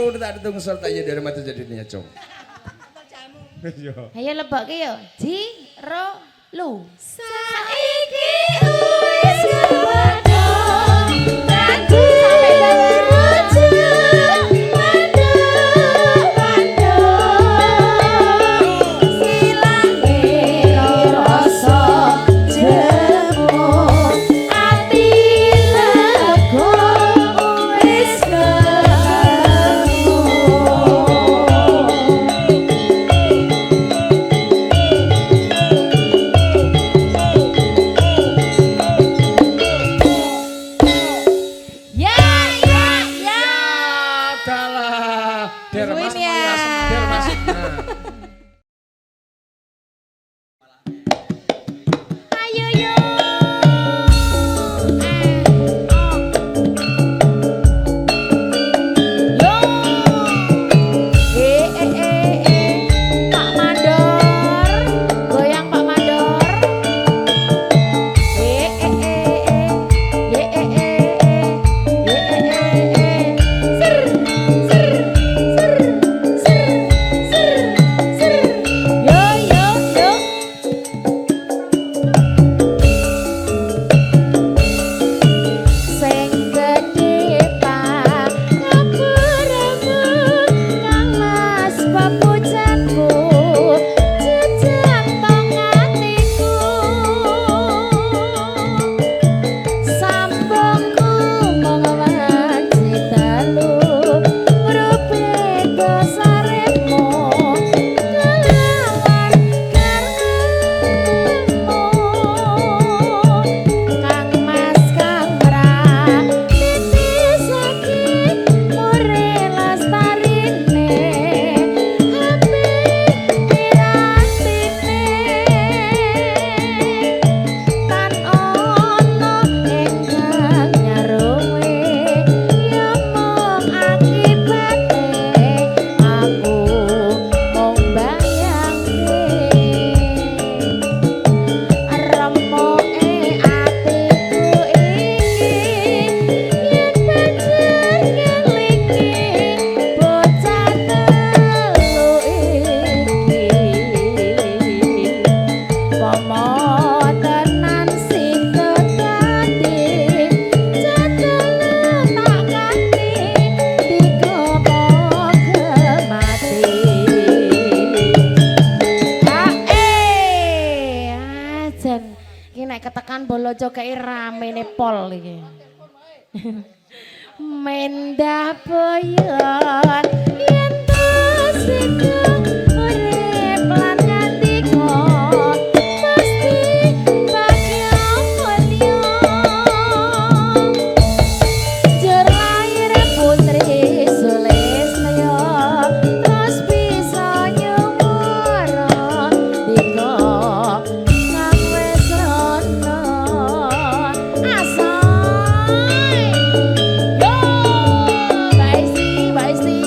udah tak ditunggu serta ya dari mata jadinya cung. Ayo lebok ki yo. Ji ro lu. Saiki wis kewadha lagu Bolojo kayak rame nih pol iki. Mendah boyon yen sedang urip lan nganti kok pasti bagya mulya. Jur lair putri Sulistya terus bisa nyumara dika kang wis rono. Asai, yo, Mbak Esti.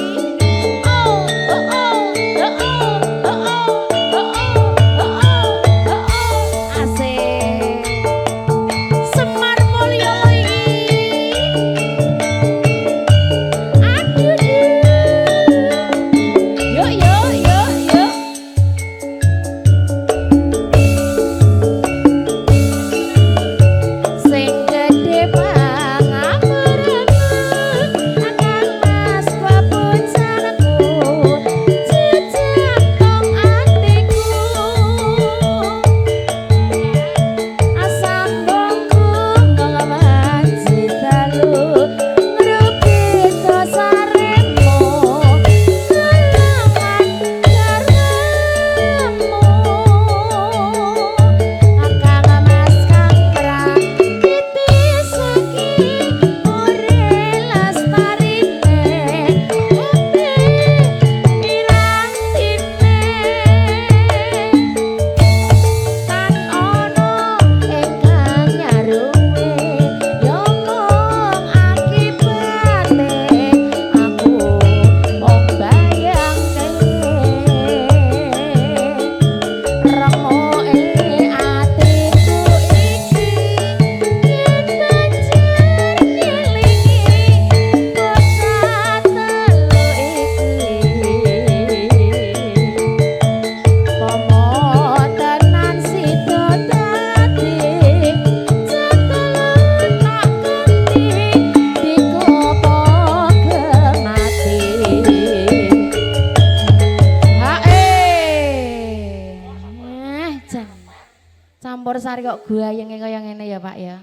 Lestari kok gayenge kaya ngene ya Pak ya.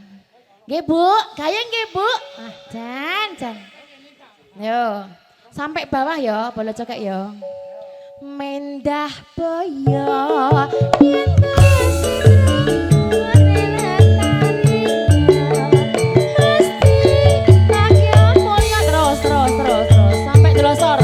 Nggih Bu, gayeng nggih Bu. Ah, jan. Yo, sampai bawah ya, bola cokek ya. Mendah boyo yen sampai delosor.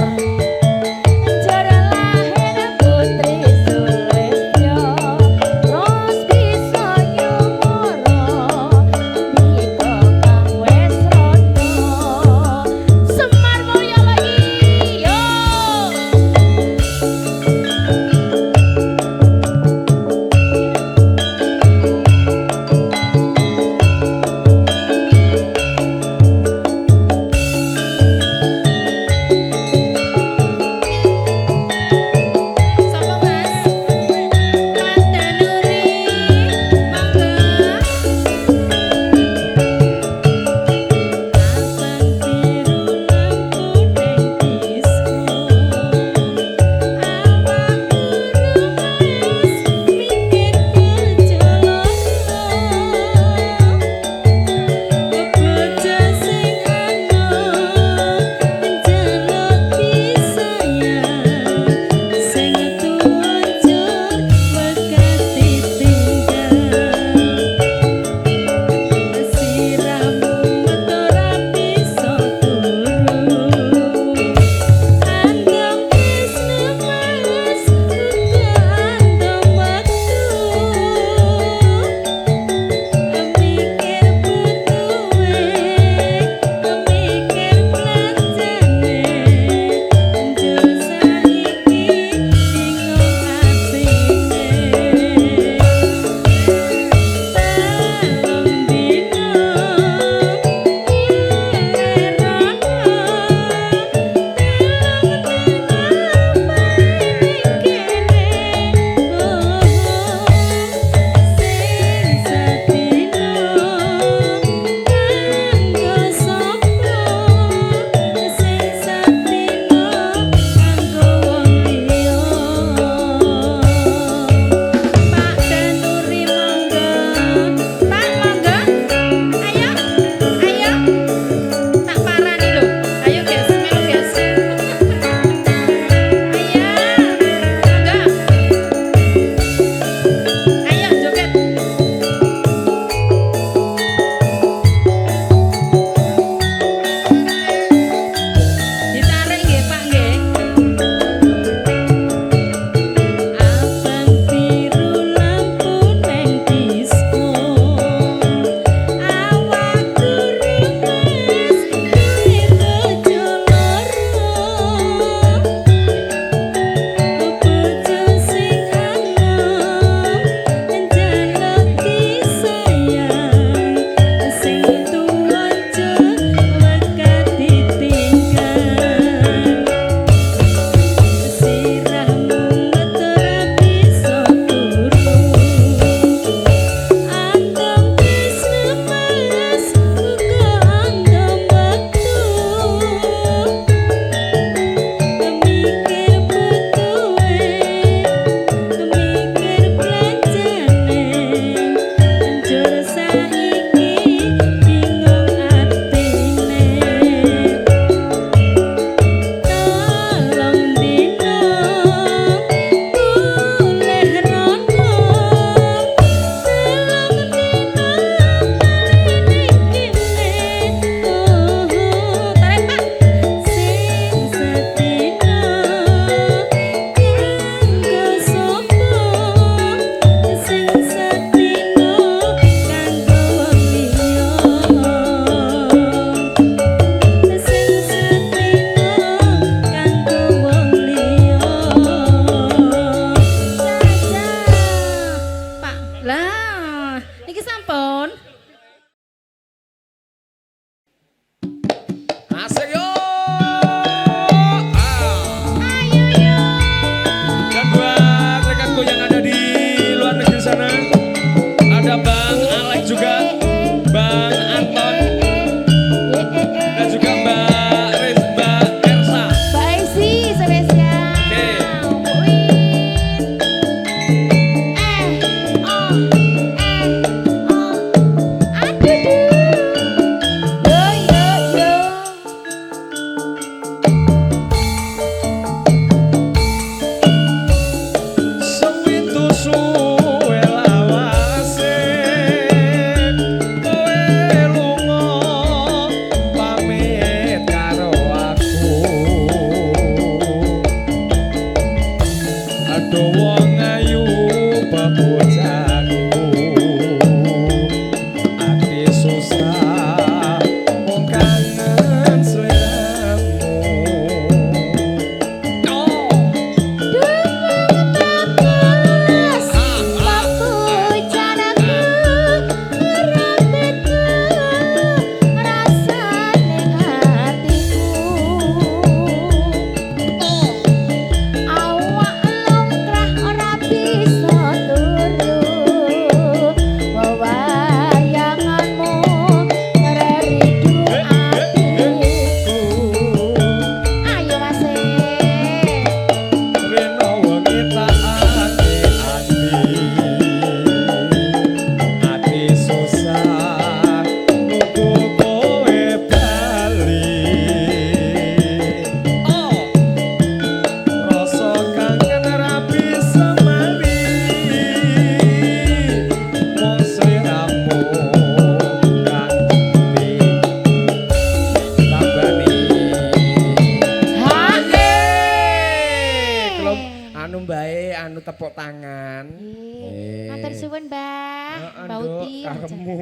anu bae anu tepuk tangan. Nggih. Matur suwun, Mbak. Heeh, Mbak Nduk, Uti. karepmu.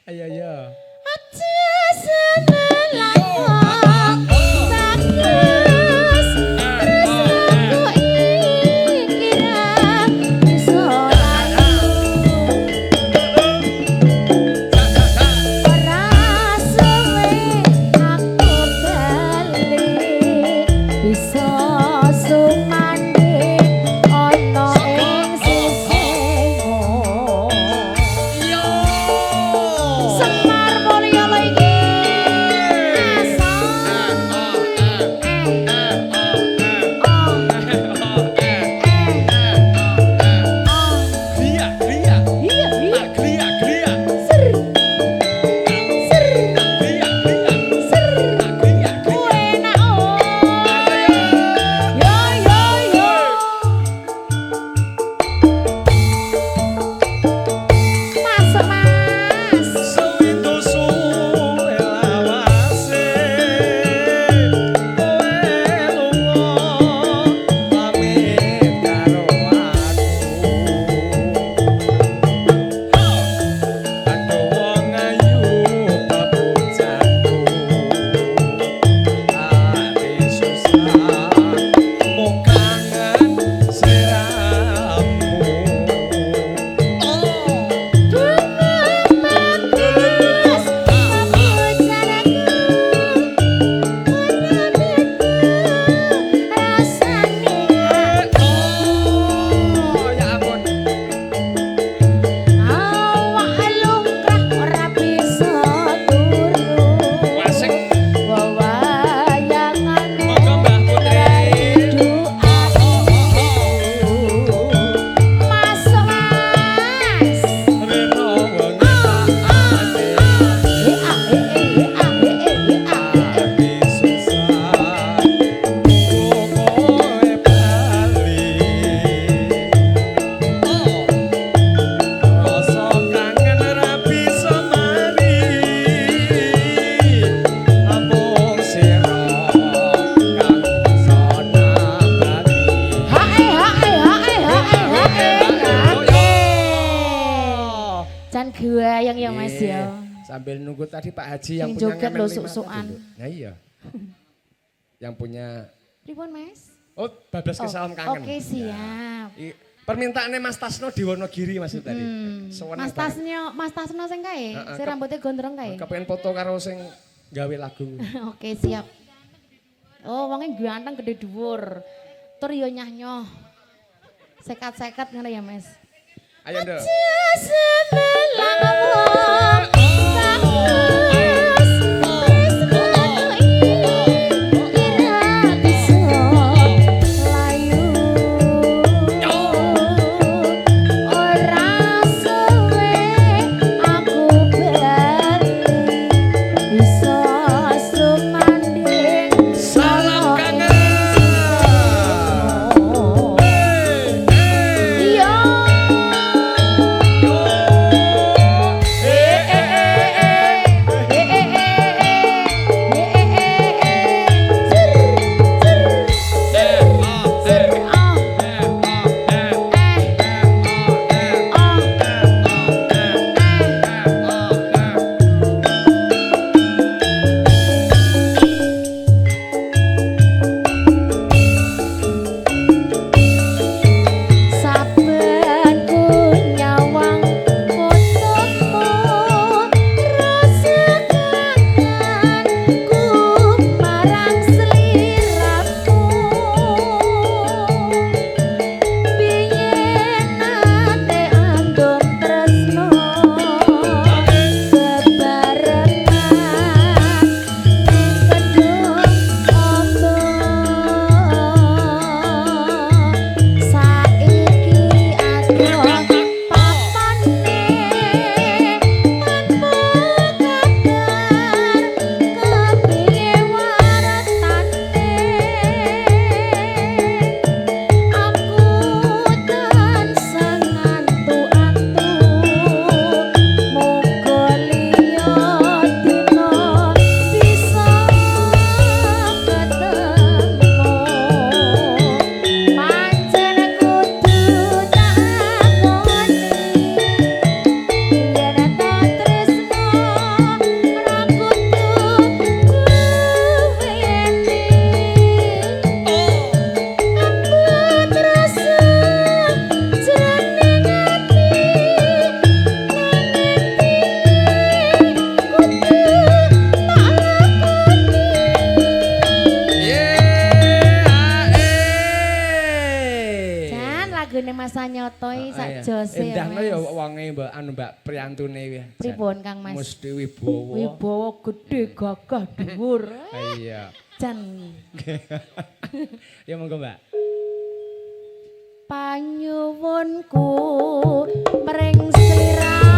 Ayo ayo. Aja semelang bagus tresnaku iki ra bisa ora suwe aku bali bisa sumandhe ana ing sisihmu. Semar Mulya lho iki. Glia, glia. Iya, iya. Tak glia, glia. Ser, ser, Glia, glia. ser. Tak glia, Ku glia. enak oh. Yo, yo, yo. Masuk, Mas. Sewindu suwe lawase kowe lunga pamit karo aku wong ayu papucanku ati susah mung kangen sliramu Oh, ya ampun. Wasik. Monggo Mbah Putri. Reno wengi sakane ati susah kowe bali. Rasa kangen ra bisa mari. Amung sira kang sona bali. Can gayang ya Mas ya. Sambil nunggu tadi Pak Haji yang Sing punya joget ngemel lho, nih, Mas, sok-sokan. dulu. Nah iya. Yang punya Pripun Mas? oh bablas ke salam kangen. Oke, siap. Permintaannya Mas Tasno di Wonogiri Mas tadi. Sewenang banget. Mas Tasno sing kae, Heeh, sing rambutnya gondrong kae. Kepengen foto karo sing gawe lagu. Oke, siap. Oh, wonge ganteng gede dhuwur. Tur yo nyah-nyoh. Sekat-sekat ngono ya, Mas. Ayo Nduk. Salam kangen. Iya. Yo. lagune Mas Sanyoto iki sak jose. Endahno ya wonge Mbak anu Mbak Priyantune kuwi. Pripun Kang Mas? Mesti wibawa. Wibawa gedhe gagah dhuwur. Iya. Jan. Ya monggo Mbak. Panyuwunku mring sliramu